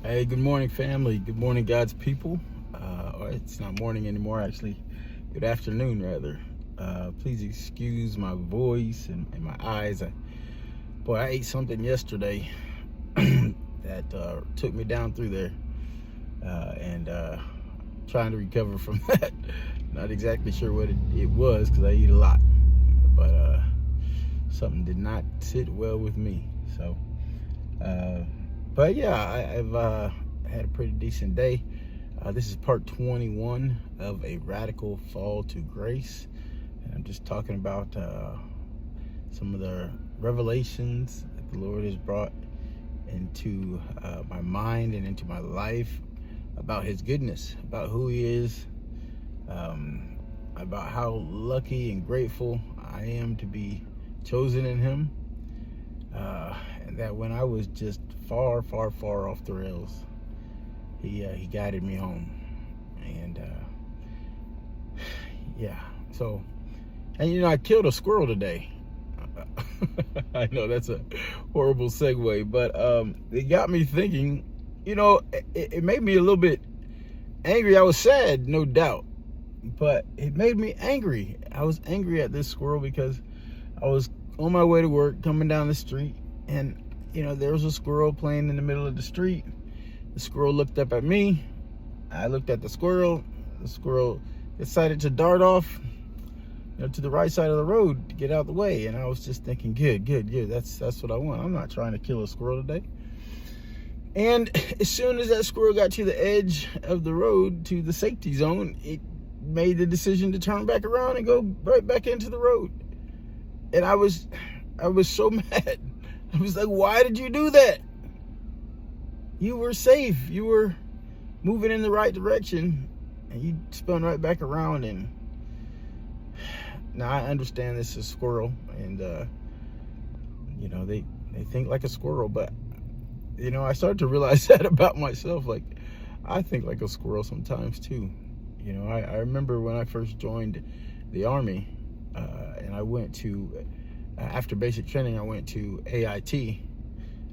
Hey, good morning, family. Good morning, God's people. Or it's not morning anymore, actually. Good afternoon, rather. Please excuse my voice and my eyes. I ate something yesterday that took me down through there, and trying to recover from that. Not exactly sure what it was because I eat a lot, but something did not sit well with me. So. But yeah, I've had a pretty decent day. This is part 21 of a radical fall to grace. And I'm just talking about some of the revelations that the Lord has brought into my mind and into my life about His goodness, about who He is, about how lucky and grateful I am to be chosen in Him. And that when I was just far off the rails, he guided me home. And yeah, so, and I killed a squirrel today. I know that's a horrible segue, but it got me thinking. It made me a little bit angry. I was sad, no doubt, but it made me angry. I was angry at this squirrel because I was on my way to work, coming down the street, and there was a squirrel playing in the middle of the street. The squirrel looked up at me. I looked at the squirrel. The squirrel decided to dart off, to the right side of the road to get out of the way. And I was just thinking, good. That's what I want. I'm not trying to kill a squirrel today. And as soon as that squirrel got to the edge of the road, to the safety zone, it made the decision to turn back around and go right back into the road. And I was so mad. I was like, why did you do that? You were safe. You were moving in the right direction, and you spun right back around. And now I understand this is a squirrel, and they think like a squirrel, but I started to realize that about myself. Like, I think like a squirrel sometimes too. I remember when I first joined the Army, and I went to, after basic training, I went to AIT.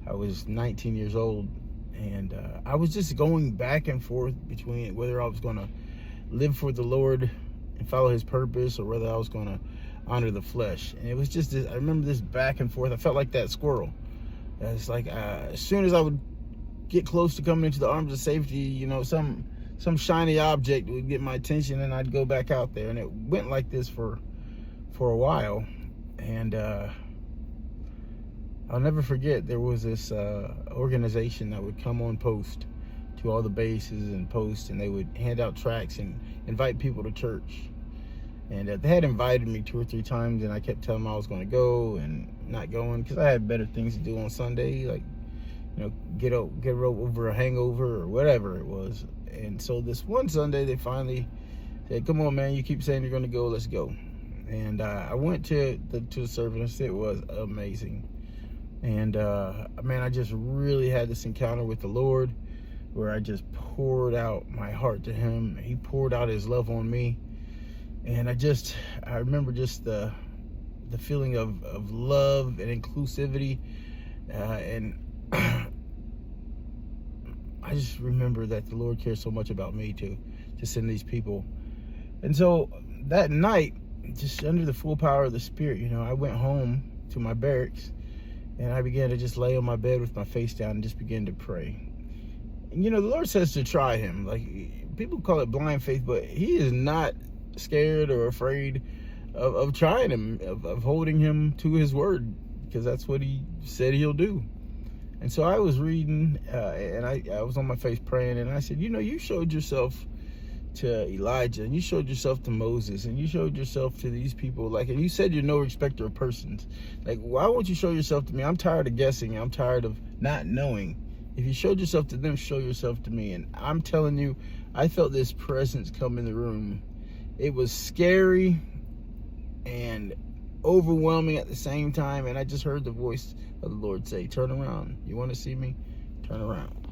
I was 19 years old, and I was just going back and forth between whether I was going to live for the Lord and follow His purpose, or whether I was going to honor the flesh. And it was just this, I remember this back and forth. I felt like that squirrel. It's like as soon as I would get close to coming into the arms of safety, some shiny object would get my attention, and I'd go back out there. And it went like this for a while. And I'll never forget, there was this organization that would come on post to all the bases and posts, and they would hand out tracts and invite people to church. And they had invited me 2 or 3 times, and I kept telling them I was going to go and not going because I had better things to do on Sunday, like get over a hangover or whatever it was. And so this one Sunday, they finally said, "Come on, man! You keep saying you're going to go. Let's go." And I went to the service. It was amazing. And man, I just really had this encounter with the Lord where I just poured out my heart to Him. He poured out His love on me. And I remember just the feeling of love and inclusivity. And I just remember that the Lord cares so much about me to send these people. And so that night, just under the full power of the Spirit, I went home to my barracks, and I began to just lay on my bed with my face down and just begin to pray. And the Lord says to try Him. Like, people call it blind faith, but He is not scared or afraid of trying Him, of holding Him to His word, because that's what He said He'll do. And so I was reading, and I was on my face praying, and I said, you showed yourself to Elijah, and you showed yourself to Moses, and you showed yourself to these people, and you said you're no respecter of persons. Like, why won't you show yourself to me? I'm tired of guessing. I'm tired of not knowing. If you showed yourself to them, show yourself to me. And I'm telling you, I felt this presence come in the room. It was scary and overwhelming at the same time, and I just heard the voice of the Lord say, "Turn around. You want to see me? Turn around."